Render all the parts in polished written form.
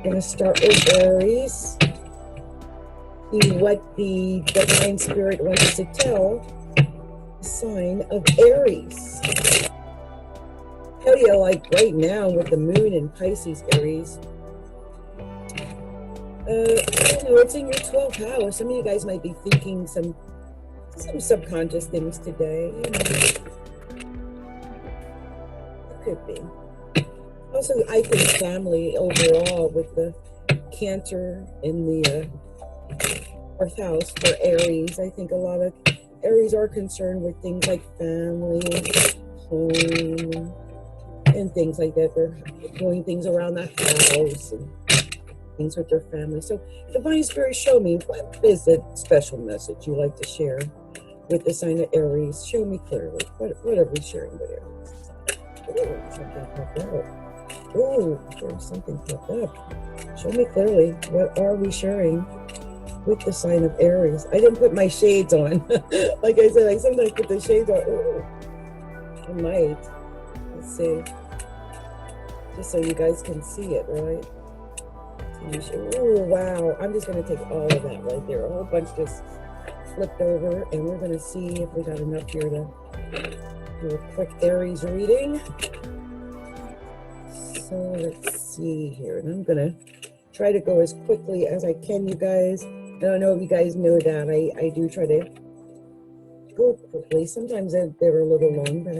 going to start with Aries. See what the divine spirit wants to tell the sign of Aries. Tell you, like right now with the moon in Pisces, Aries, I don't know, it's in your 12th house. Some of you guys might be thinking some subconscious things today. You know. It could be. Also, I think family overall with the Cancer in the 4th house for Aries. I think a lot of Aries are concerned with things like family, home, and things like that. They're doing things around the house and things with their family. So Divine Spirit, show me, what is the special message you like to share with the sign of Aries? Show me clearly. What are we sharing with Aries? Oh, something popped out. Oh, there's something popped up. Show me clearly. What are we sharing with the sign of Aries? I didn't put my shades on. Like I said, I sometimes put the shades on. Oh, I might. Let's see. Just so you guys can see it, right? Oh, wow. I'm just going to take all of that right there. A whole bunch just flipped over, and we're going to see if we got enough here to do a quick Aries reading. So let's see here. And I'm going to try to go as quickly as I can, you guys. I don't know if you guys know that. I do try to go quickly. Sometimes they're a little long, but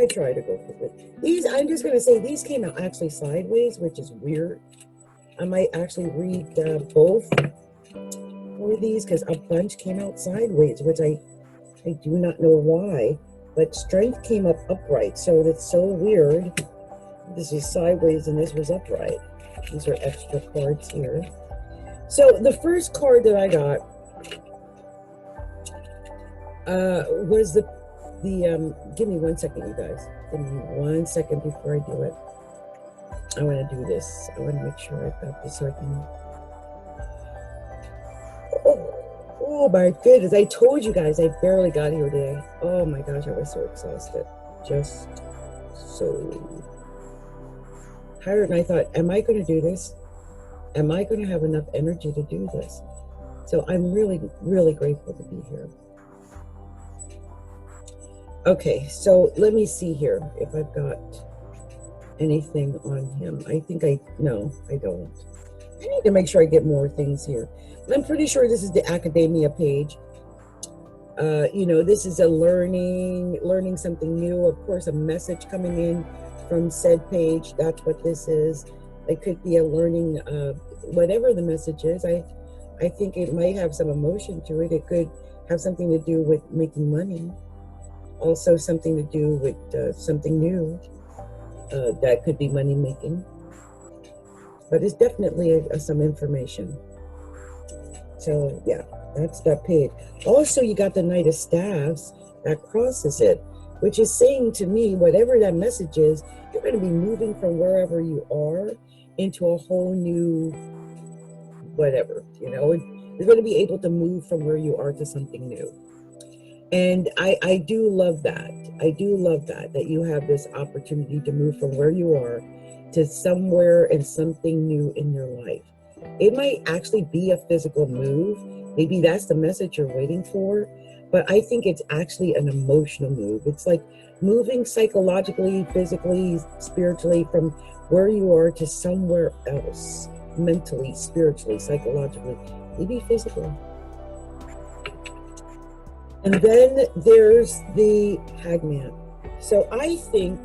I try to go quickly. These, I'm just going to say, these came out actually sideways, which is weird. I might actually read both for these because a bunch came out sideways, which I do not know why. But strength came up upright, so that's so weird. This was sideways and this was upright. These are extra cards here. So the first card that I got was the give me 1 second, you guys. Give me 1 second before I do it. I want to do this. I want to make sure I've got this so I can. Oh my goodness. I told you guys I barely got here today. Oh my gosh, I was so exhausted. Just so tired. And I thought, am I going to do this? Am I going to have enough energy to do this? So I'm really, really grateful to be here. Okay, so let me see here if I've got anything on him. I think no, I don't. I need to make sure I get more things here. But I'm pretty sure this is the academia page. You know, this is a learning something new. Of course, a message coming in from said page. That's what this is. It could be a learning, whatever the message is. I think it might have some emotion to it. It could have something to do with making money. Also something to do with something new. That could be money making, but it's definitely some information. So yeah, that's that page. Also, you got the Knight of Staves that crosses it, which is saying to me, whatever that message is, you're going to be moving from wherever you are into a whole new whatever, you know. You're going to be able to move from where you are to something new. And I do love that. I do love that you have this opportunity to move from where you are to somewhere and something new in your life. It might actually be a physical move. Maybe that's the message you're waiting for. But I think it's actually an emotional move. It's like moving psychologically, physically, spiritually from where you are to somewhere else. Mentally, spiritually, psychologically, maybe physically. And then there's the Hangman. So I think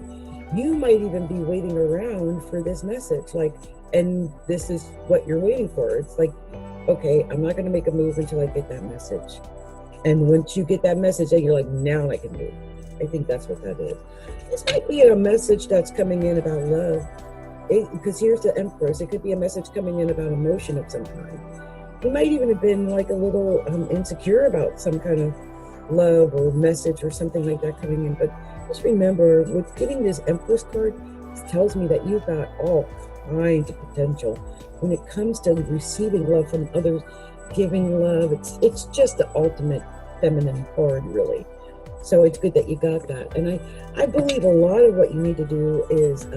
you might even be waiting around for this message, like, and this is what you're waiting for. It's like, okay, I'm not going to make a move until I get that message. And once you get that message, then you're like, now I can move. I think that's what that is. This might be a message that's coming in about love. Because here's the Empress. It could be a message coming in about emotion of some kind. You might even have been like a little insecure about some kind of love or message or something like that coming in. But just remember, with getting this Empress card, it tells me that you've got all kinds of potential when it comes to receiving love from others, giving love. It's just the ultimate feminine card, really. So it's good that you got that. And I believe a lot of what you need to do is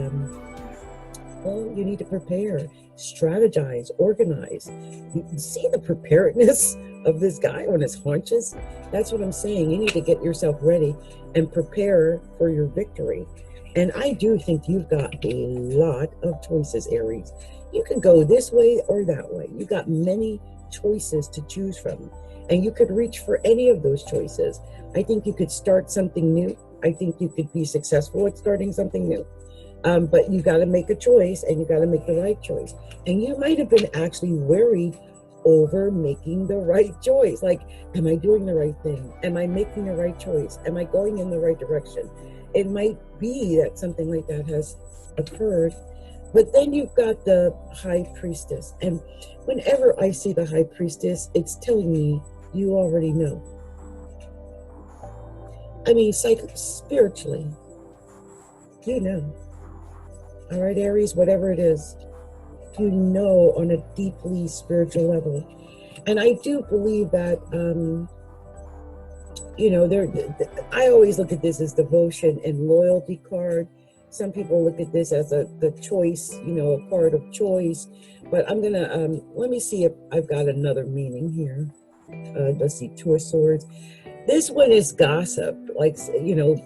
Well, you need to prepare, strategize, organize. You see the preparedness of this guy on his haunches? That's what I'm saying. You need to get yourself ready and prepare for your victory. And I do think you've got a lot of choices, Aries. You can go this way or that way. You got many choices to choose from, and you could reach for any of those choices. I think you could start something new. I think you could be successful at starting something new. But you got to make a choice, and you got to make the right choice. And you might have been actually worried over making the right choice. Like, am I doing the right thing? Am I making the right choice? Am I going in the right direction? It might be that something like that has occurred. But then you've got the high priestess. And whenever I see the high priestess, it's telling me you already know. I mean, spiritually, you know. All right, Aries, whatever it is, you know on a deeply spiritual level. And I do believe that, I always look at this as devotion and loyalty card. Some people look at this as the choice, a card of choice. But I'm going to, let me see if I've got another meaning here. Let's see, Two of Swords. This one is gossip, like,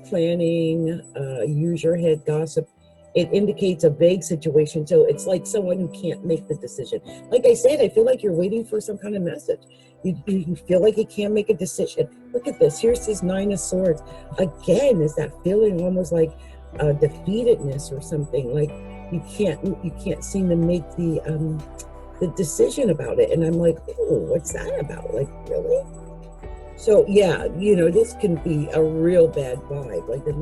planning, use your head gossip. It indicates a vague situation. So it's like someone who can't make the decision. Like I said, I feel like you're waiting for some kind of message. You feel like you can't make a decision. Look at this. Here's this Nine of Swords. Again, is that feeling almost like defeatedness or something. Like you can't seem to make the decision about it. And I'm like, oh, what's that about? Like, really? So yeah, this can be a real bad vibe. Like the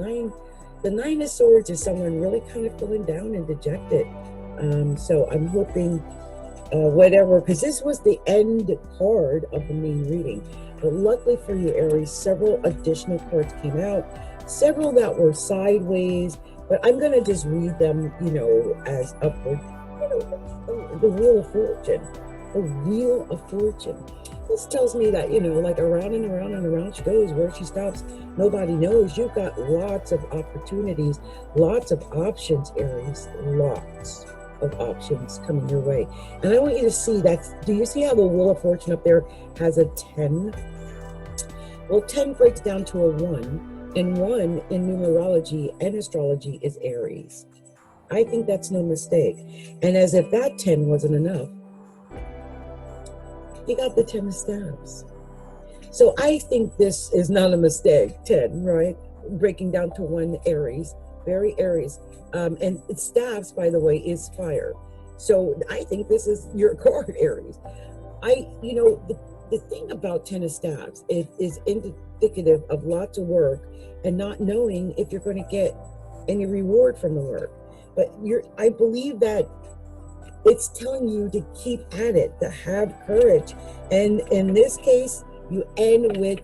Nine of Swords is someone really kind of feeling down and dejected. So I'm hoping whatever, because this was the end card of the main reading. But luckily for you, Aries, several additional cards came out, several that were sideways, but I'm going to just read them, as upward. The Wheel of Fortune. The Wheel of Fortune. This tells me that, like around and around and around she goes. Where she stops, nobody knows. You've got lots of opportunities, lots of options, Aries. Lots of options coming your way. And I want you to see that. Do you see how the Wheel of Fortune up there has a 10? Well, 10 breaks down to a 1. And 1 in numerology and astrology is Aries. I think that's no mistake. And as if that 10 wasn't enough, you got the 10 of Staves. So I think this is not a mistake. 10, right? Breaking down to 1 Aries. Very Aries. And Staves, by the way, is fire. So I think this is your card, Aries. The thing about 10 of Staves, it is indicative of lots of work and not knowing if you're going to get any reward from the work. But I believe that it's telling you to keep at it, to have courage. And in this case, you end with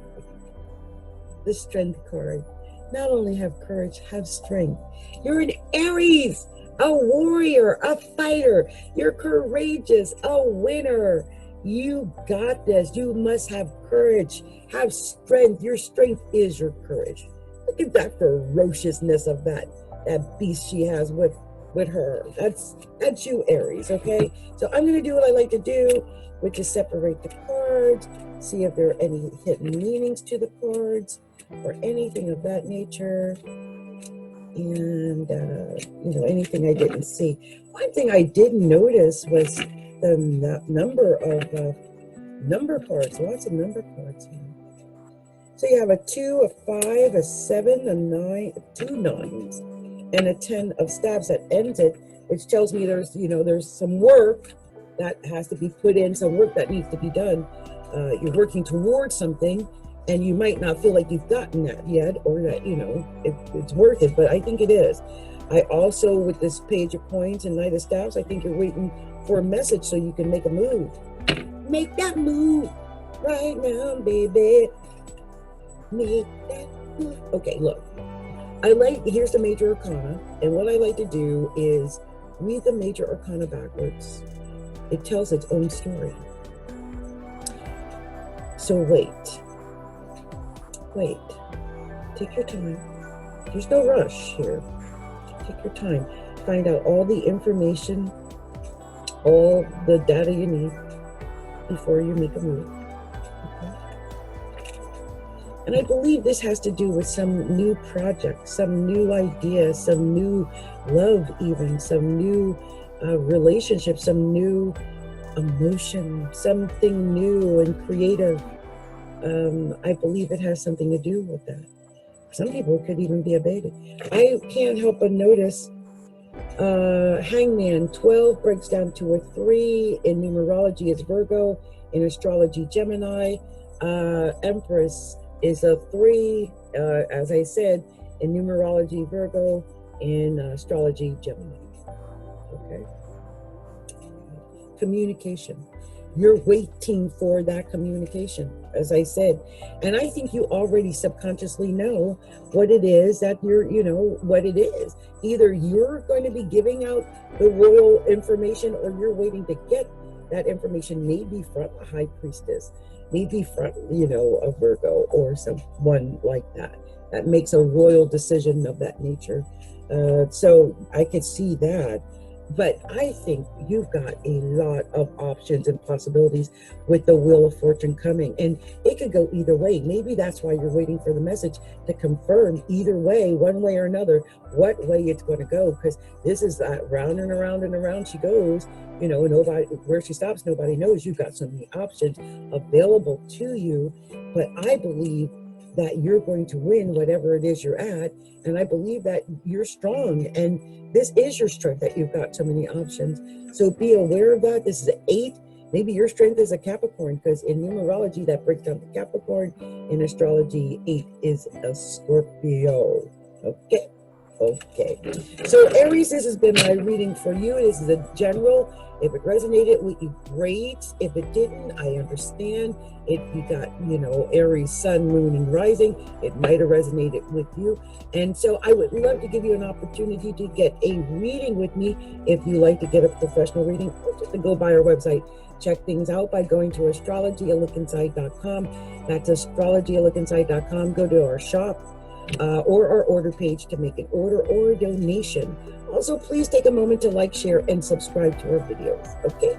the Strength card. Not only have courage, have strength. You're an Aries, a warrior, a fighter. You're courageous, a winner. You got this. You must have courage, have strength. Your strength is your courage. Look at that ferociousness of that beast she has with her. That's you, Aries, okay? So I'm going to do what I like to do, which is separate the cards, see if there are any hidden meanings to the cards or anything of that nature, and anything I didn't see. One thing I did notice was the number of number cards, lots of number cards here. So you have a 2, a 5, a 7, a 9, 2 9s, and a 10 of Staves that ends it, which tells me there's some work that has to be put in, some work that needs to be done. You're working towards something, and you might not feel like you've gotten that yet, or that it's worth it, but I think it is. I also, with this Page of Coins and Knight of Staves, I think you're waiting for a message so you can make a move. Make that move right now, baby. Make that move. Okay, look. Here's the Major Arcana, and what I like to do is read the Major Arcana backwards. It tells its own story. So wait. Take your time. There's no rush here. Take your time. find out all the information, all the data you need before you make a move. Okay. And I believe this has to do with some new project, some new idea, some new love, even some new relationship, some new emotion, something new and creative. I believe it has something to do with that. Some people could even be a baby. I can't help but notice Hangman, 12 breaks down to a 3. In numerology, it's Virgo. In astrology, Gemini. Empress is a 3. As I said, in numerology, Virgo. In astrology, Gemini. Okay. Communication. You're waiting for that communication, as I said. And I think you already subconsciously know what it is that what it is. Either you're going to be giving out the royal information, or you're waiting to get that information, maybe from a high priestess, maybe from, a Virgo or someone like that makes a royal decision of that nature. So I could see that. But I think you've got a lot of options and possibilities with the Wheel of Fortune coming. And it could go either way. Maybe that's why you're waiting for the message to confirm either way, one way or another, what way it's going to go. Because this is round and around and around she goes. Nobody, where she stops, nobody knows. You've got so many options available to you. But I believe that you're going to win whatever it is you're at. And I believe that you're strong, and this is your strength, that you've got so many options. So be aware of that. This is an 8. Maybe your strength is a Capricorn, because in numerology that breaks down to Capricorn. In astrology, 8 is a Scorpio. Okay. So Aries, this has been my reading for you. This is a general. If it resonated with you, great. If it didn't, I understand. If you got, Aries, sun, moon, and rising, it might have resonated with you. And so I would love to give you an opportunity to get a reading with me if you like to get a professional reading, or just to go by our website. Check things out by going to astrologyalookInside.com. That's astrologyalookInside.com. Go to our shop. Or our order page to make an order or a donation. Also, please take a moment to like, share, and subscribe to our videos. Okay.